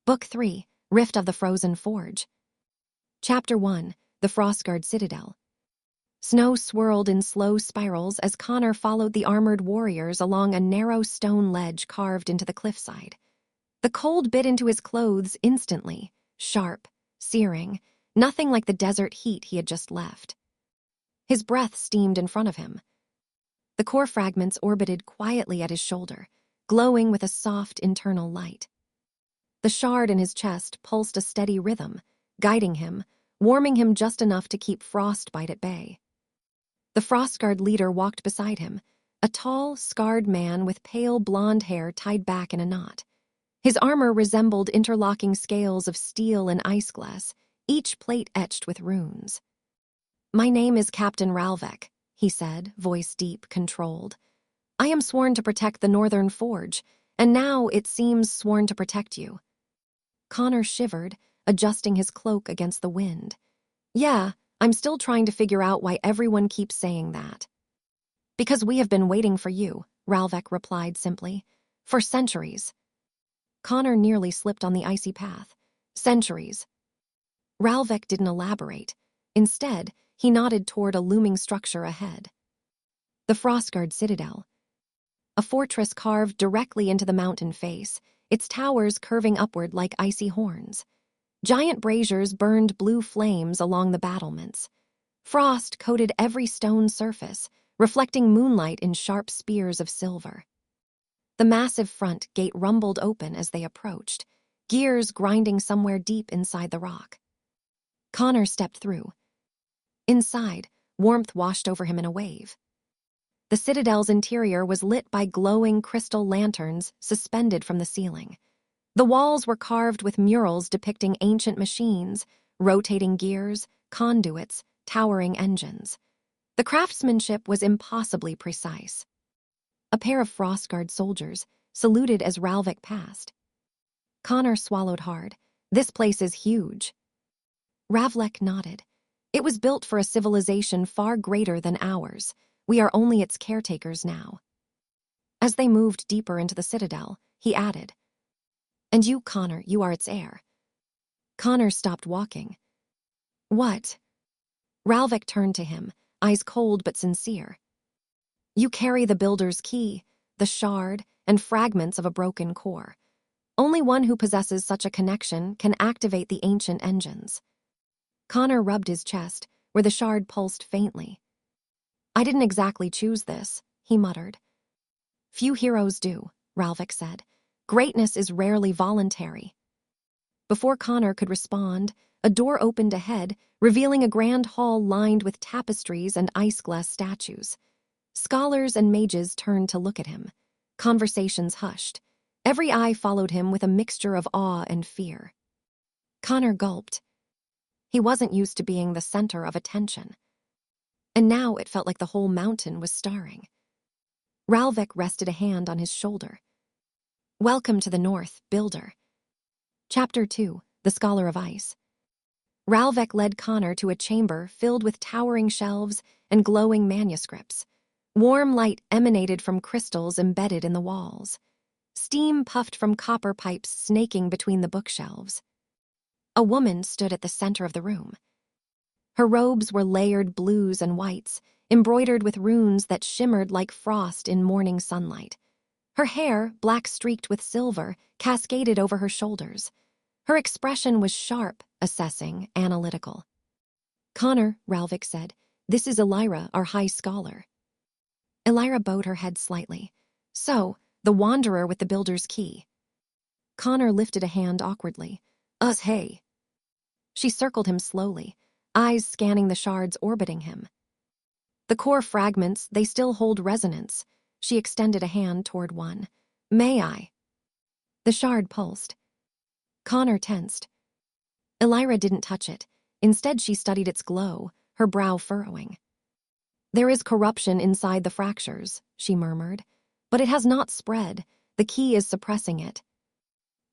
Book 3, Rift of the Frozen Forge. Chapter 1, The Frostguard Citadel. Snow swirled in slow spirals as Connor followed the armored warriors along a narrow stone ledge carved into the cliffside. The cold bit into his clothes instantly, sharp, searing, nothing like the desert heat he had just left. His breath steamed in front of him. The core fragments orbited quietly at his shoulder, glowing with a soft internal light. The shard in his chest pulsed a steady rhythm, guiding him, warming him just enough to keep frostbite at bay. The Frostguard leader walked beside him, a tall, scarred man with pale blonde hair tied back in a knot. His armor resembled interlocking scales of steel and iceglass, each plate etched with runes. "My name is Captain Ralvek," he said, voice deep, controlled. "I am sworn to protect the Northern Forge, and now, it seems, sworn to protect you." Connor shivered, adjusting his cloak against the wind. "Yeah, I'm still trying to figure out why everyone keeps saying that." "Because we have been waiting for you," Ralvek replied simply. "For centuries." Connor nearly slipped on the icy path. "Centuries." Ralvek didn't elaborate. Instead, he nodded toward a looming structure ahead. The Frostguard Citadel. A fortress carved directly into the mountain face, its towers curving upward like icy horns. Giant braziers burned blue flames along the battlements. Frost coated every stone surface, reflecting moonlight in sharp spears of silver. The massive front gate rumbled open as they approached, gears grinding somewhere deep inside the rock. Connor stepped through. Inside, warmth washed over him in a wave. The citadel's interior was lit by glowing crystal lanterns suspended from the ceiling. The walls were carved with murals depicting ancient machines, rotating gears, conduits, towering engines. The craftsmanship was impossibly precise. A pair of Frostguard soldiers saluted as Ralvek passed. Connor swallowed hard. "This place is huge." Ralvek nodded. "It was built for a civilization far greater than ours. We are only its caretakers now." As they moved deeper into the citadel, he added, "And you, Connor, you are its heir." Connor stopped walking. "What?" Ralvek turned to him, eyes cold but sincere. "You carry the builder's key, the shard, and fragments of a broken core. Only one who possesses such a connection can activate the ancient engines." Connor rubbed his chest, where the shard pulsed faintly. "I didn't exactly choose this," he muttered. "Few heroes do," Ralvek said. "Greatness is rarely voluntary." Before Connor could respond, a door opened ahead, revealing a grand hall lined with tapestries and ice-glass statues. Scholars and mages turned to look at him. Conversations hushed. Every eye followed him with a mixture of awe and fear. Connor gulped. He wasn't used to being the center of attention. And now it felt like the whole mountain was starring. Ralvek rested a hand on his shoulder. "Welcome to the North, Builder." Chapter 2, The Scholar of Ice. Ralvek led Connor to a chamber filled with towering shelves and glowing manuscripts. Warm light emanated from crystals embedded in the walls. Steam puffed from copper pipes snaking between the bookshelves. A woman stood at the center of the room. Her robes were layered blues and whites, embroidered with runes that shimmered like frost in morning sunlight. Her hair, black streaked with silver, cascaded over her shoulders. Her expression was sharp, assessing, analytical. "Connor," Ralvek said, "this is Elira, our high scholar." Elira bowed her head slightly. "So, the wanderer with the builder's key." Connor lifted a hand awkwardly. Hey." She circled him slowly, eyes scanning the shards orbiting him. "The core fragments, they still hold resonance." She extended a hand toward one. "May I?" The shard pulsed. Connor tensed. Elira didn't touch it. Instead, she studied its glow, her brow furrowing. "There is corruption inside the fractures," she murmured. "But it has not spread. The key is suppressing it."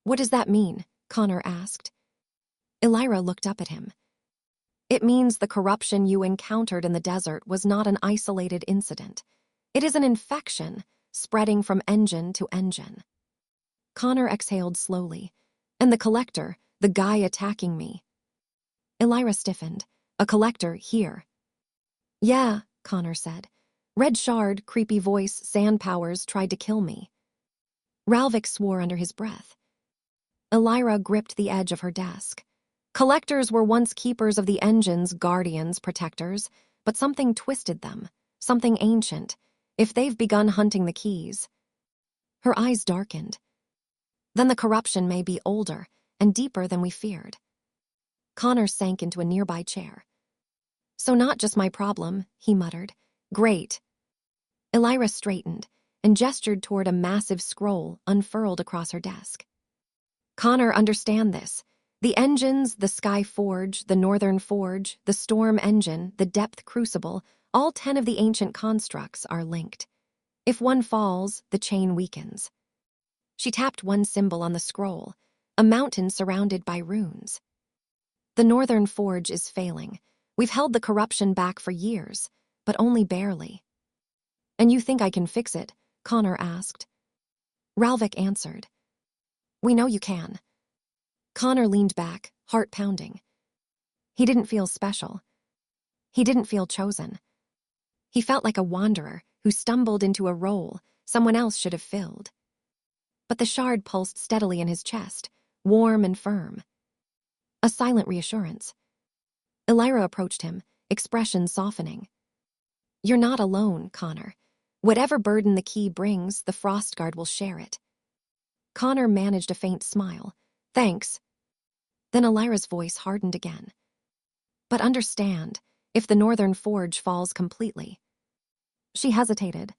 "What does that mean?" Connor asked. Elira looked up at him. "It means the corruption you encountered in the desert was not an isolated incident. It is an infection, spreading from engine to engine." Connor exhaled slowly. And the collector, the guy attacking me. Elira stiffened. A collector here. Yeah, Connor said. Red shard, creepy voice, sand powers tried to kill me. Ralvik swore under his breath. Elira gripped the edge of her desk. Collectors were once keepers of the engines, guardians, protectors, but something twisted them, something ancient. If they've begun hunting the keys. Her eyes darkened. Then the corruption may be older and deeper than we feared. Connor sank into a nearby chair. So not just my problem, he muttered. Great. Elira straightened and gestured toward a massive scroll unfurled across her desk. Connor, understand this. The engines, the Sky Forge, the Northern Forge, the Storm Engine, the Depth Crucible, all 10 of the ancient constructs are linked. If one falls, the chain weakens. She tapped one symbol on the scroll, a mountain surrounded by runes. The Northern Forge is failing. We've held the corruption back for years, but only barely. And you think I can fix it? Connor asked. Ralvik answered. We know you can. Connor leaned back, heart pounding. He didn't feel special. He didn't feel chosen. He felt like a wanderer who stumbled into a role someone else should have filled. But the shard pulsed steadily in his chest, warm and firm. A silent reassurance. Elira approached him, expression softening. You're not alone, Connor. Whatever burden the key brings, the Frostguard will share it. Connor managed a faint smile. Thanks. Then Elira's voice hardened again. But understand, if the Northern Forge falls completely. She hesitated.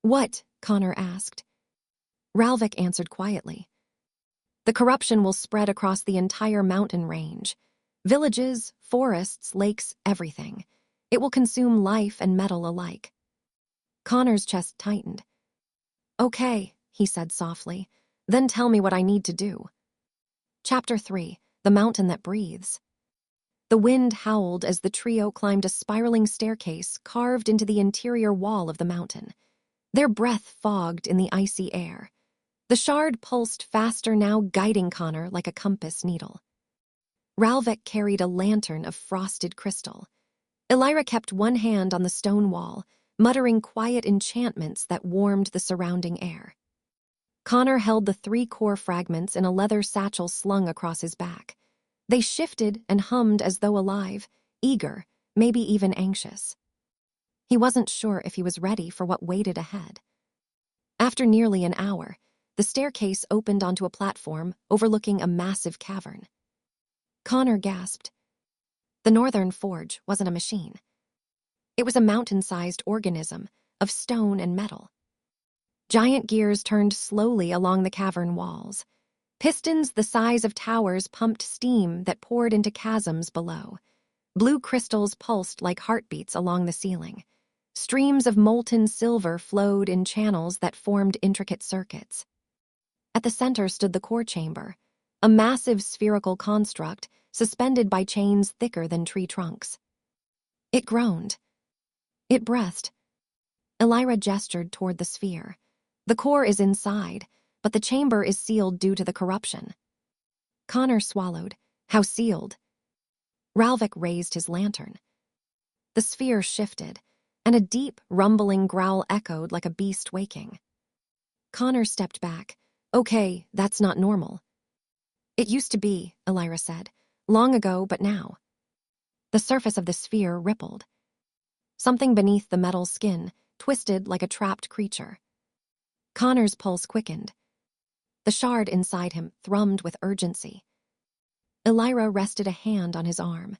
What? Connor asked. Ralvik answered quietly. The corruption will spread across the entire mountain range. Villages, forests, lakes, everything. It will consume life and metal alike. Connor's chest tightened. Okay, he said softly. Then tell me what I need to do. Chapter 3, The Mountain That Breathes. The wind howled as the trio climbed a spiraling staircase carved into the interior wall of the mountain. Their breath fogged in the icy air. The shard pulsed faster now, guiding Connor like a compass needle. Ralvik carried a lantern of frosted crystal. Elira kept one hand on the stone wall, muttering quiet enchantments that warmed the surrounding air. Connor held the 3 core fragments in a leather satchel slung across his back. They shifted and hummed as though alive, eager, maybe even anxious. He wasn't sure if he was ready for what waited ahead. After nearly an hour, the staircase opened onto a platform overlooking a massive cavern. Connor gasped. The Northern Forge wasn't a machine. It was a mountain-sized organism of stone and metal. Giant gears turned slowly along the cavern walls. Pistons the size of towers pumped steam that poured into chasms below. Blue crystals pulsed like heartbeats along the ceiling. Streams of molten silver flowed in channels that formed intricate circuits. At the center stood the core chamber, a massive spherical construct suspended by chains thicker than tree trunks. It groaned. It breathed. Elira gestured toward the sphere. The core is inside, but the chamber is sealed due to the corruption. Connor swallowed. How sealed? Ralvik raised his lantern. The sphere shifted, and a deep, rumbling growl echoed like a beast waking. Connor stepped back. Okay, that's not normal. It used to be, Elira said. Long ago, but now. The surface of the sphere rippled. Something beneath the metal skin twisted like a trapped creature. Connor's pulse quickened. The shard inside him thrummed with urgency. Elira rested a hand on his arm.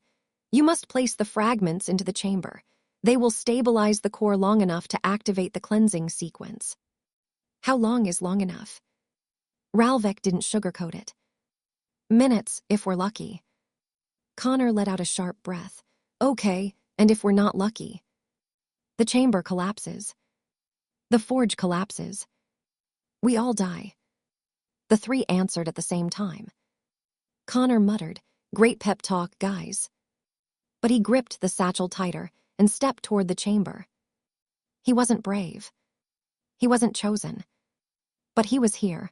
You must place the fragments into the chamber. They will stabilize the core long enough to activate the cleansing sequence. How long is long enough? Ralvik didn't sugarcoat it. Minutes, if we're lucky. Connor let out a sharp breath. Okay, and if we're not lucky? The chamber collapses. The forge collapses. We all die. The 3 answered at the same time. Connor muttered, Great pep talk, guys. But he gripped the satchel tighter and stepped toward the chamber. He wasn't brave. He wasn't chosen. But he was here.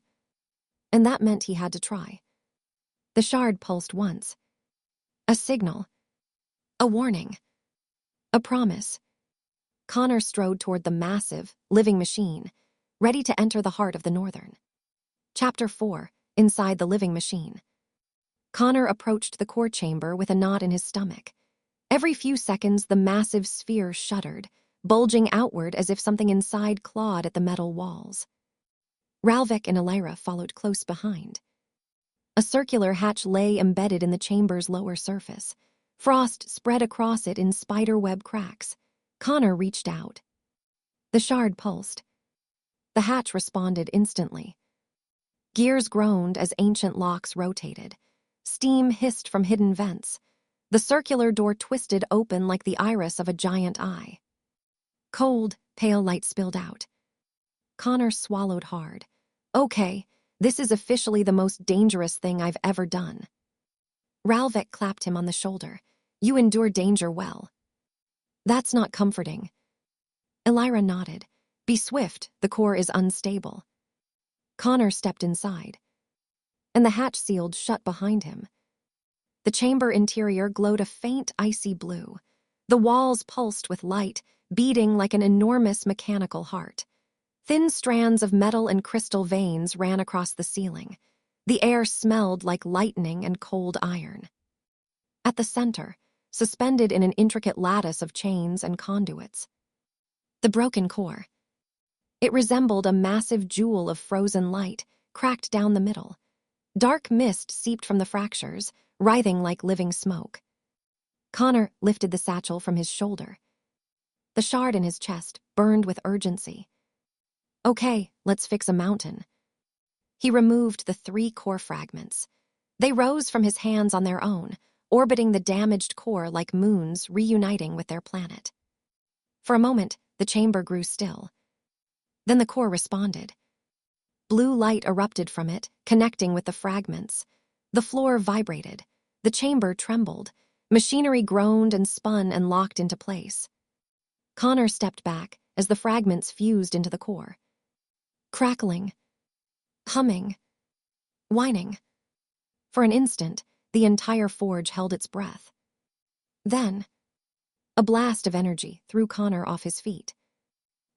And that meant he had to try. The shard pulsed once. A signal. A warning. A promise. Connor strode toward the massive, living machine, ready to enter the heart of the Northern. Chapter 4. Inside the living machine. Connor approached the core chamber with a knot in his stomach. Every few seconds, the massive sphere shuddered, bulging outward as if something inside clawed at the metal walls. Ralvik and Elira followed close behind. A circular hatch lay embedded in the chamber's lower surface. Frost spread across it in spiderweb cracks. Connor reached out. The shard pulsed. The hatch responded instantly. Gears groaned as ancient locks rotated. Steam hissed from hidden vents. The circular door twisted open like the iris of a giant eye. Cold, pale light spilled out. Connor swallowed hard. Okay, this is officially the most dangerous thing I've ever done. Ralvik clapped him on the shoulder. You endure danger well. That's not comforting. Elira nodded. Be swift, the core is unstable. Connor stepped inside, and the hatch sealed shut behind him. The chamber interior glowed a faint icy blue. The walls pulsed with light, beating like an enormous mechanical heart. Thin strands of metal and crystal veins ran across the ceiling. The air smelled like lightning and cold iron. At the center, suspended in an intricate lattice of chains and conduits, the broken core. It resembled a massive jewel of frozen light, cracked down the middle. Dark mist seeped from the fractures, writhing like living smoke. Connor lifted the satchel from his shoulder. The shard in his chest burned with urgency. Okay, let's fix a mountain. He removed the 3 core fragments. They rose from his hands on their own, orbiting the damaged core like moons reuniting with their planet. For a moment, the chamber grew still. Then the core responded. Blue light erupted from it, connecting with the fragments. The floor vibrated. The chamber trembled. Machinery groaned and spun and locked into place. Connor stepped back as the fragments fused into the core. Crackling. Humming. Whining. For an instant, the entire forge held its breath. Then, a blast of energy threw Connor off his feet.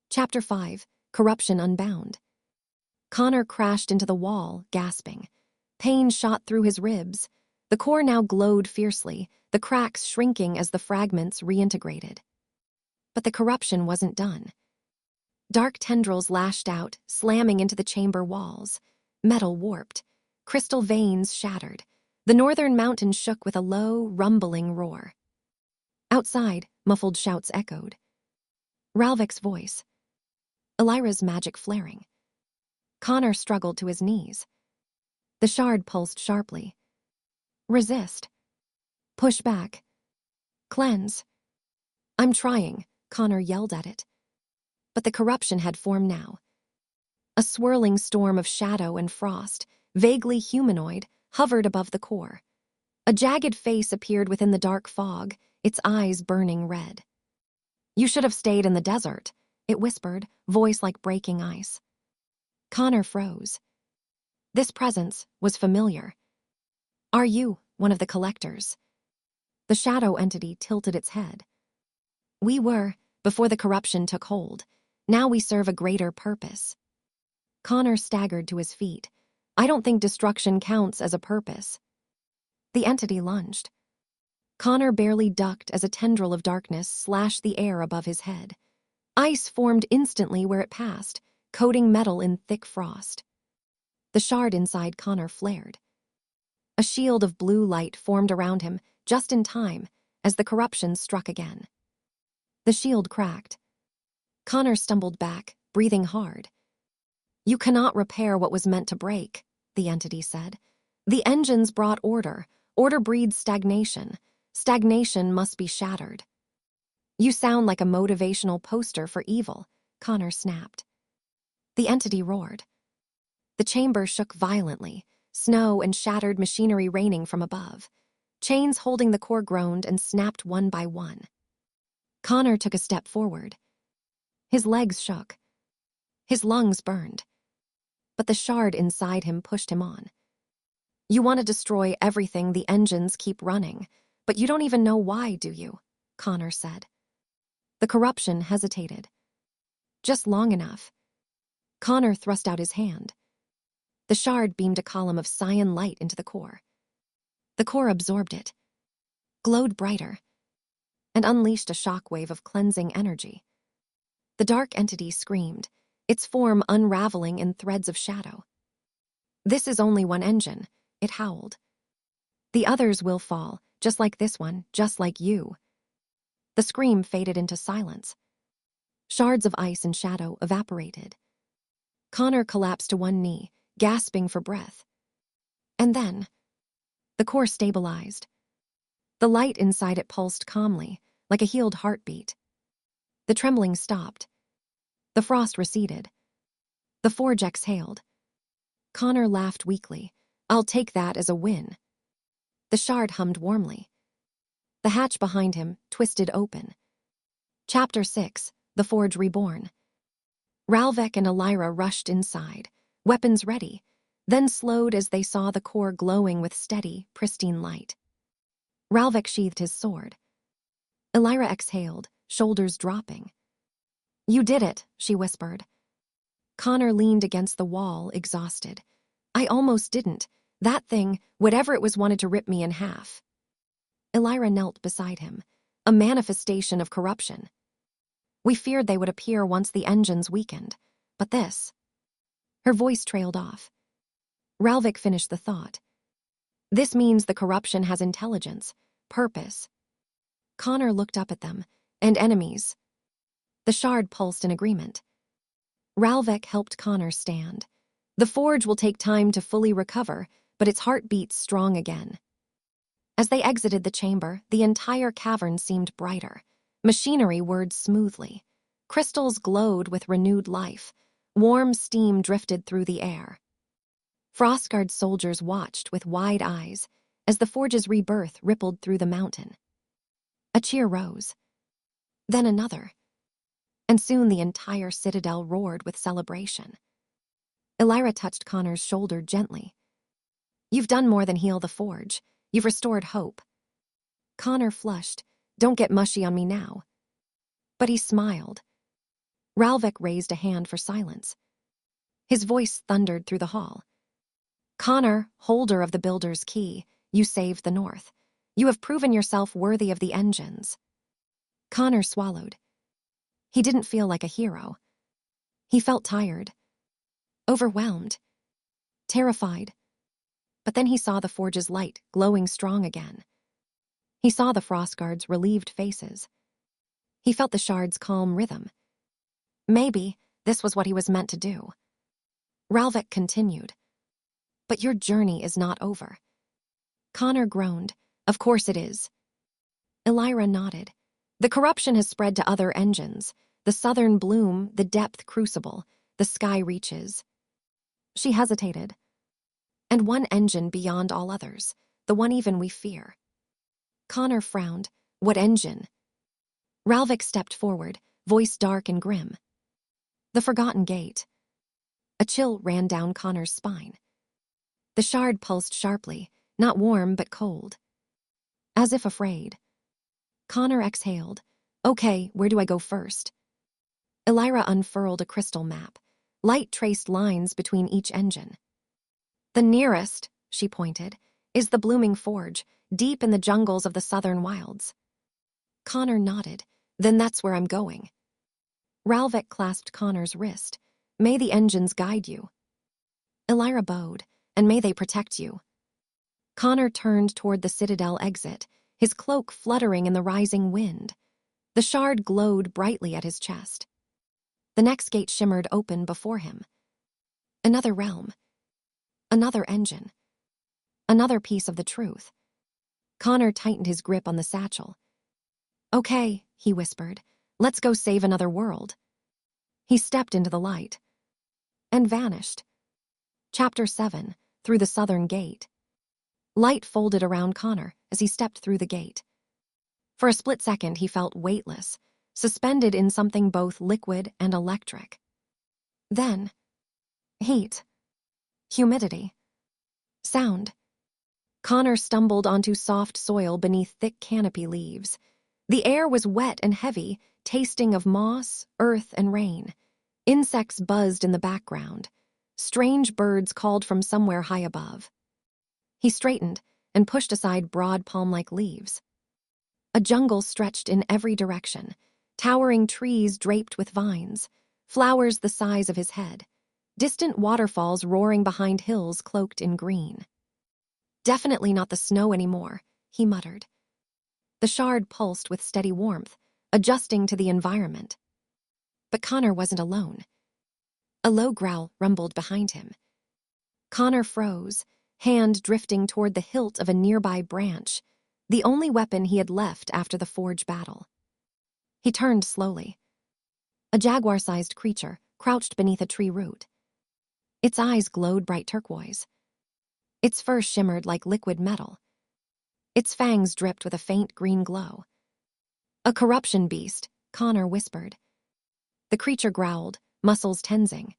Chapter 5. Corruption Unbound. Connor crashed into the wall, gasping. Pain shot through his ribs. The core now glowed fiercely, the cracks shrinking as the fragments reintegrated. But the corruption wasn't done. Dark tendrils lashed out, slamming into the chamber walls. Metal warped. Crystal veins shattered. The northern mountain shook with a low, rumbling roar. Outside, muffled shouts echoed. Ralvik's voice. Elira's magic flaring. Connor struggled to his knees. The shard pulsed sharply. Resist. Push back. Cleanse. I'm trying, Connor yelled at it. But the corruption had formed now. A swirling storm of shadow and frost, vaguely humanoid, hovered above the core. A jagged face appeared within the dark fog, its eyes burning red. You should have stayed in the desert, it whispered, voice like breaking ice. Connor froze. This presence was familiar. Are you one of the collectors? The shadow entity tilted its head. We were, before the corruption took hold. Now we serve a greater purpose. Connor staggered to his feet. I don't think destruction counts as a purpose. The entity lunged. Connor barely ducked as a tendril of darkness slashed the air above his head. Ice formed instantly where it passed, coating metal in thick frost. The shard inside Connor flared. A shield of blue light formed around him, just in time, as the corruption struck again. The shield cracked. Connor stumbled back, breathing hard. You cannot repair what was meant to break, the entity said. The engines brought order. Order breeds stagnation. Stagnation must be shattered. You sound like a motivational poster for evil, Connor snapped. The entity roared. The chamber shook violently, snow and shattered machinery raining from above. Chains holding the core groaned and snapped one by one. Connor took a step forward. His legs shook. His lungs burned. But the shard inside him pushed him on. You want to destroy everything, the engines keep running, but you don't even know why, do you? Connor said. The corruption hesitated. Just long enough. Connor thrust out his hand. The shard beamed a column of cyan light into the core. The core absorbed it, glowed brighter, and unleashed a shockwave of cleansing energy. The dark entity screamed, its form unraveling in threads of shadow. This is only one engine, it howled. The others will fall, just like this one, just like you. The scream faded into silence. Shards of ice and shadow evaporated. Connor collapsed to one knee, gasping for breath. And then, the core stabilized. The light inside it pulsed calmly, like a healed heartbeat. The trembling stopped. The frost receded. The forge exhaled. Connor laughed weakly. I'll take that as a win. The shard hummed warmly. The hatch behind him twisted open. Chapter 6, The Forge Reborn. Ralvek and Elira rushed inside, weapons ready, then slowed as they saw the core glowing with steady, pristine light. Ralvek sheathed his sword. Elira exhaled, shoulders dropping. You did it, she whispered. Connor leaned against the wall, exhausted. I almost didn't. That thing, whatever it was, wanted to rip me in half. Elira knelt beside him, a manifestation of corruption. We feared they would appear once the engines weakened, but this... Her voice trailed off. Ralvik finished the thought. This means the corruption has intelligence, purpose. Connor looked up at them, and enemies. The shard pulsed in agreement. Ralvik helped Connor stand. The forge will take time to fully recover, but its heart beats strong again. As they exited the chamber, the entire cavern seemed brighter. Machinery whirred smoothly. Crystals glowed with renewed life. Warm steam drifted through the air. Frostguard soldiers watched with wide eyes as the forge's rebirth rippled through the mountain. A cheer rose. Then another. And soon the entire citadel roared with celebration. Elira touched Connor's shoulder gently. You've done more than heal the forge. You've restored hope. Connor flushed. Don't get mushy on me now. But he smiled. Ralvik raised a hand for silence. His voice thundered through the hall. Connor, holder of the builder's key, you saved the North. You have proven yourself worthy of the engines. Connor swallowed. He didn't feel like a hero. He felt tired, overwhelmed, terrified. But then he saw the forge's light glowing strong again. He saw the Frostguard's relieved faces. He felt the shard's calm rhythm. Maybe this was what he was meant to do. Ralvik continued. But your journey is not over. Connor groaned. Of course it is. Elira nodded. The corruption has spread to other engines. The southern bloom, the depth crucible, the sky reaches. She hesitated. And one engine beyond all others, the one even we fear. Connor frowned. What engine? Ralvik stepped forward, voice dark and grim. The Forgotten Gate. A chill ran down Connor's spine. The shard pulsed sharply, not warm but cold. As if afraid. Connor exhaled. Okay, where do I go first? Elira unfurled a crystal map. Light traced lines between each engine. The nearest, she pointed, is the blooming forge, deep in the jungles of the southern wilds. Connor nodded. Then that's where I'm going. Ralvik clasped Connor's wrist. May the engines guide you. Elira bowed, and may they protect you. Connor turned toward the citadel exit, his cloak fluttering in the rising wind. The shard glowed brightly at his chest. The next gate shimmered open before him. Another realm. Another engine. Another piece of the truth. Connor tightened his grip on the satchel. Okay, he whispered. Let's go save another world. He stepped into the light. And vanished. Chapter 7, Through the Southern Gate. Light folded around Connor as he stepped through the gate. For a split second he felt weightless, suspended in something both liquid and electric. Then, heat. Humidity. Sound. Connor stumbled onto soft soil beneath thick canopy leaves. The air was wet and heavy, tasting of moss, earth, and rain. Insects buzzed in the background. Strange birds called from somewhere high above. He straightened and pushed aside broad palm-like leaves. A jungle stretched in every direction, towering trees draped with vines, flowers the size of his head, distant waterfalls roaring behind hills cloaked in green. Definitely not the snow anymore, he muttered. The shard pulsed with steady warmth, adjusting to the environment. But Connor wasn't alone. A low growl rumbled behind him. Connor froze, hand drifting toward the hilt of a nearby branch, the only weapon he had left after the forge battle. He turned slowly. A jaguar-sized creature crouched beneath a tree root. Its eyes glowed bright turquoise. Its fur shimmered like liquid metal. Its fangs dripped with a faint green glow. A corruption beast, Connor whispered. The creature growled, muscles tensing.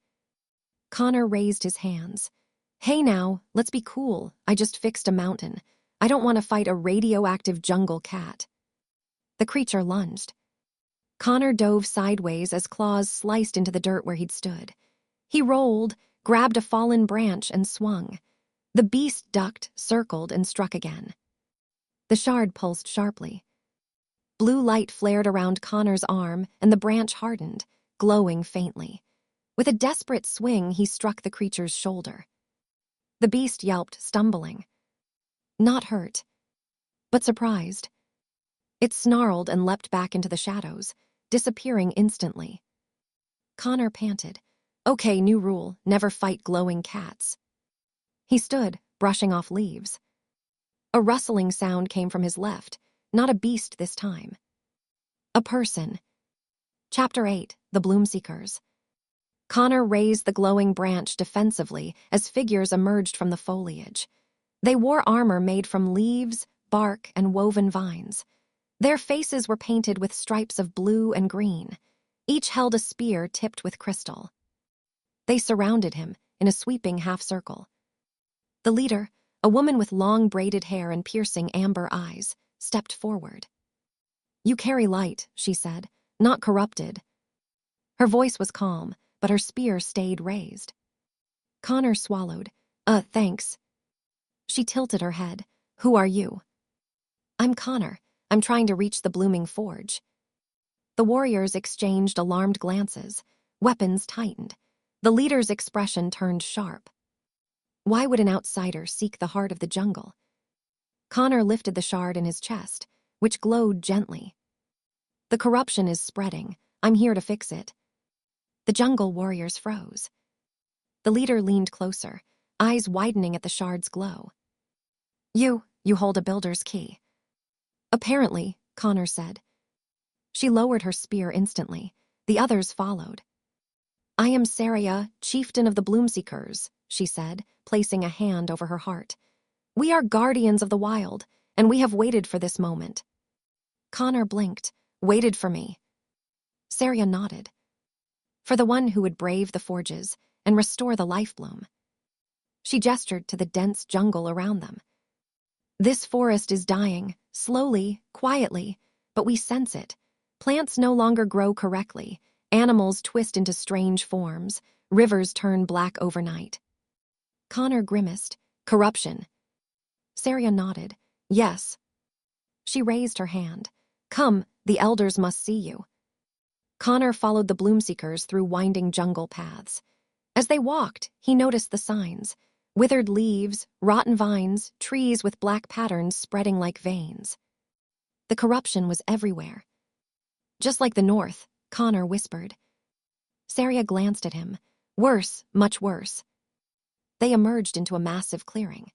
Connor raised his hands. Hey now, let's be cool. I just fixed a mountain. I don't want to fight a radioactive jungle cat. The creature lunged. Connor dove sideways as claws sliced into the dirt where he'd stood. He rolled, grabbed a fallen branch, and swung. The beast ducked, circled, and struck again. The shard pulsed sharply. Blue light flared around Connor's arm, and the branch hardened, glowing faintly. With a desperate swing, he struck the creature's shoulder. The beast yelped, stumbling. Not hurt, but surprised. It snarled and leapt back into the shadows, disappearing instantly. Connor panted. Okay, new rule, never fight glowing cats. He stood, brushing off leaves. A rustling sound came from his left, not a beast this time. A person. Chapter 8, The Bloomseekers. Connor raised the glowing branch defensively as figures emerged from the foliage. They wore armor made from leaves, bark, and woven vines. Their faces were painted with stripes of blue and green. Each held a spear tipped with crystal. They surrounded him in a sweeping half-circle. The leader, a woman with long braided hair and piercing amber eyes, stepped forward. You carry light, she said, not corrupted. Her voice was calm, but her spear stayed raised. Connor swallowed. Thanks. She tilted her head. Who are you? I'm Connor. I'm trying to reach the blooming forge. The warriors exchanged alarmed glances. Weapons tightened. The leader's expression turned sharp. Why would an outsider seek the heart of the jungle? Connor lifted the shard in his chest, which glowed gently. The corruption is spreading. I'm here to fix it. The jungle warriors froze. The leader leaned closer, eyes widening at the shard's glow. You hold a builder's key. Apparently, Connor said. She lowered her spear instantly. The others followed. I am Saria, chieftain of the Bloomseekers, she said, placing a hand over her heart. We are guardians of the wild, and we have waited for this moment. Connor blinked. Waited for me. Saria nodded. For the one who would brave the forges and restore the life bloom. She gestured to the dense jungle around them. This forest is dying, slowly, quietly, but we sense it. Plants no longer grow correctly. Animals twist into strange forms. Rivers turn black overnight. Connor grimaced. Corruption. Saria nodded. Yes. She raised her hand. Come, the elders must see you. Connor followed the Bloomseekers through winding jungle paths. As they walked, he noticed the signs. Withered leaves, rotten vines, trees with black patterns spreading like veins. The corruption was everywhere. Just like the north, Connor whispered. Saria glanced at him. Worse, much worse. They emerged into a massive clearing.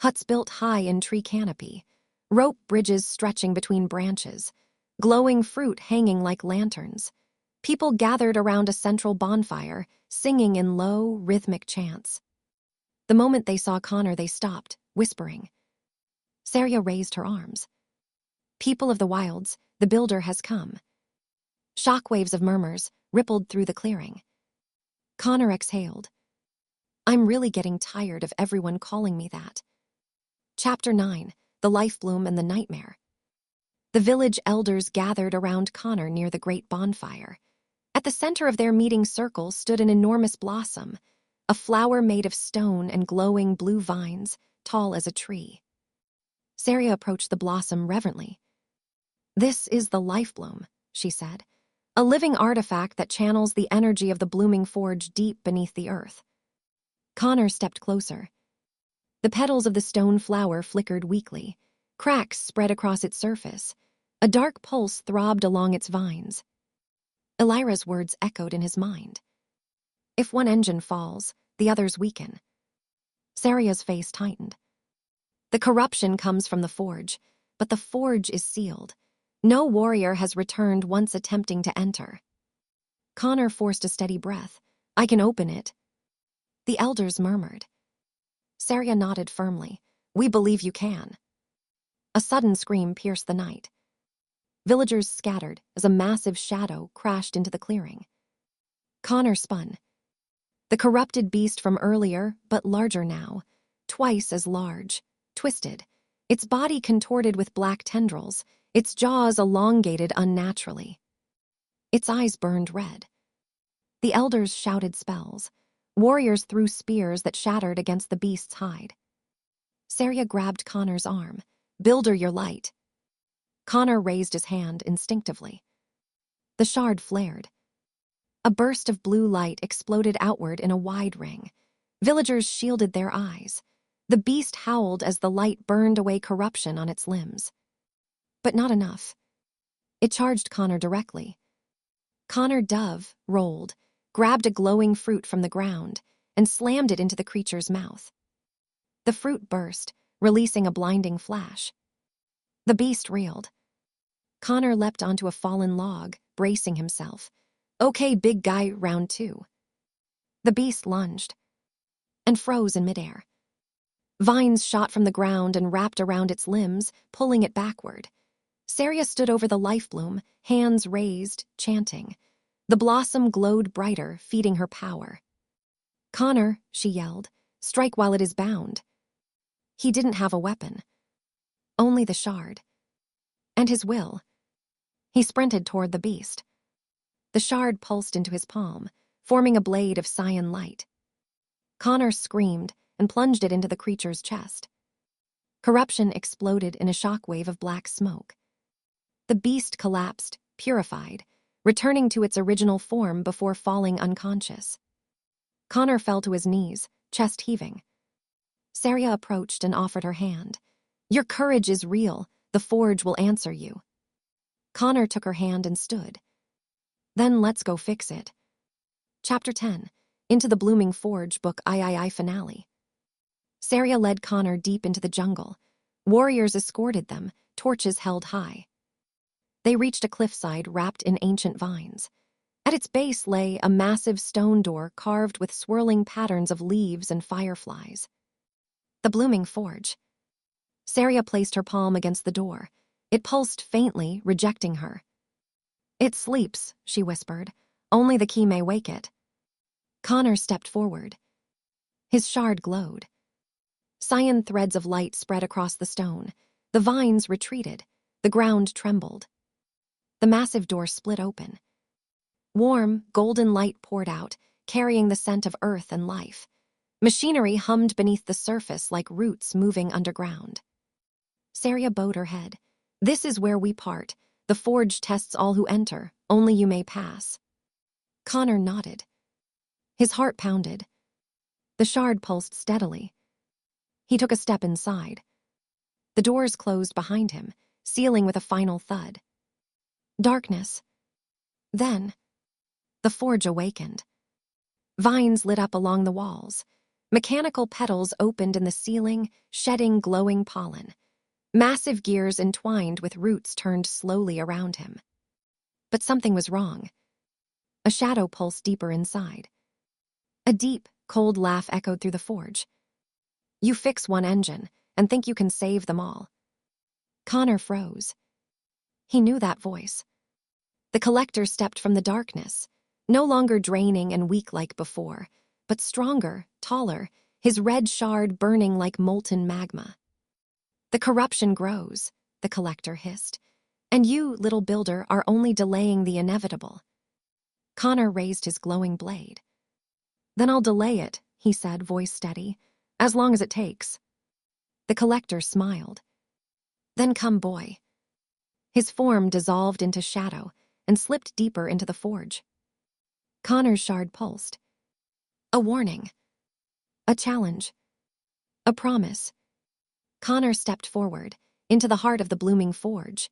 Huts built high in tree canopy, rope bridges stretching between branches, glowing fruit hanging like lanterns. People gathered around a central bonfire, singing in low, rhythmic chants. The moment they saw Connor, they stopped, whispering. Saria raised her arms. People of the wilds, the builder has come. Shockwaves of murmurs rippled through the clearing. Connor exhaled. I'm really getting tired of everyone calling me that. Chapter 9, The Lifebloom and the Nightmare. The village elders gathered around Connor near the great bonfire. At the center of their meeting circle stood an enormous blossom, a flower made of stone and glowing blue vines, tall as a tree. Saria approached the blossom reverently. "This is the Lifebloom," she said, "a living artifact that channels the energy of the blooming forge deep beneath the earth." Connor stepped closer. The petals of the stone flower flickered weakly. Cracks spread across its surface. A dark pulse throbbed along its vines. Elira's words echoed in his mind. If one engine falls, the others weaken. Saria's face tightened. The corruption comes from the forge, but the forge is sealed. No warrior has returned once attempting to enter. Connor forced a steady breath. "I can open it." The elders murmured. Saria nodded firmly. "We believe you can." A sudden scream pierced the night. Villagers scattered as a massive shadow crashed into the clearing. Connor spun. The corrupted beast from earlier, but larger now, twice as large, twisted, its body contorted with black tendrils, its jaws elongated unnaturally. Its eyes burned red. The elders shouted spells. Warriors threw spears that shattered against the beast's hide. Saria grabbed Connor's arm. "Builder, your light." Connor raised his hand instinctively. The shard flared. A burst of blue light exploded outward in a wide ring. Villagers shielded their eyes. The beast howled as the light burned away corruption on its limbs. But not enough. It charged Connor directly. Connor Dove rolled, grabbed a glowing fruit from the ground, and slammed it into the creature's mouth. The fruit burst, releasing a blinding flash. The beast reeled. Connor leapt onto a fallen log, bracing himself. "Okay, big guy, round 2. The beast lunged and froze in midair. Vines shot from the ground and wrapped around its limbs, pulling it backward. Saria stood over the Lifebloom, hands raised, chanting. The blossom glowed brighter, feeding her power. "Connor," she yelled, "strike while it is bound." He didn't have a weapon. Only the shard. And his will. He sprinted toward the beast. The shard pulsed into his palm, forming a blade of cyan light. Connor screamed and plunged it into the creature's chest. Corruption exploded in a shockwave of black smoke. The beast collapsed, purified, returning to its original form before falling unconscious. Connor fell to his knees, chest heaving. Saria approached and offered her hand. "Your courage is real. The forge will answer you." Connor took her hand and stood. "Then let's go fix it." Chapter 10, Into the Blooming Forge, Book III Finale. Saria led Connor deep into the jungle. Warriors escorted them, torches held high. They reached a cliffside wrapped in ancient vines. At its base lay a massive stone door carved with swirling patterns of leaves and fireflies. The Blooming Forge. Saria placed her palm against the door. It pulsed faintly, rejecting her. "It sleeps," she whispered. "Only the key may wake it." Connor stepped forward. His shard glowed. Cyan threads of light spread across the stone. The vines retreated. The ground trembled. The massive door split open. Warm, golden light poured out, carrying the scent of earth and life. Machinery hummed beneath the surface like roots moving underground. Saria bowed her head. "This is where we part. The forge tests all who enter. Only you may pass." Connor nodded. His heart pounded. The shard pulsed steadily. He took a step inside. The doors closed behind him, sealing with a final thud. Darkness. Then, the forge awakened. Vines lit up along the walls. Mechanical petals opened in the ceiling, shedding glowing pollen. Massive gears entwined with roots turned slowly around him. But something was wrong. A shadow pulsed deeper inside. A deep, cold laugh echoed through the forge. "You fix one engine and think you can save them all." Connor froze. He knew that voice. The collector stepped from the darkness, no longer draining and weak like before, but stronger, taller, his red shard burning like molten magma. The corruption grows, the collector hissed. And you, little builder, are only delaying the inevitable. Connor raised his glowing blade. Then I'll delay it, he said, voice steady, as long as it takes. The collector smiled. Then come, boy. His form dissolved into shadow and slipped deeper into the forge. Connor's shard pulsed. A warning. A challenge. A promise. Connor stepped forward, into the heart of the blooming forge.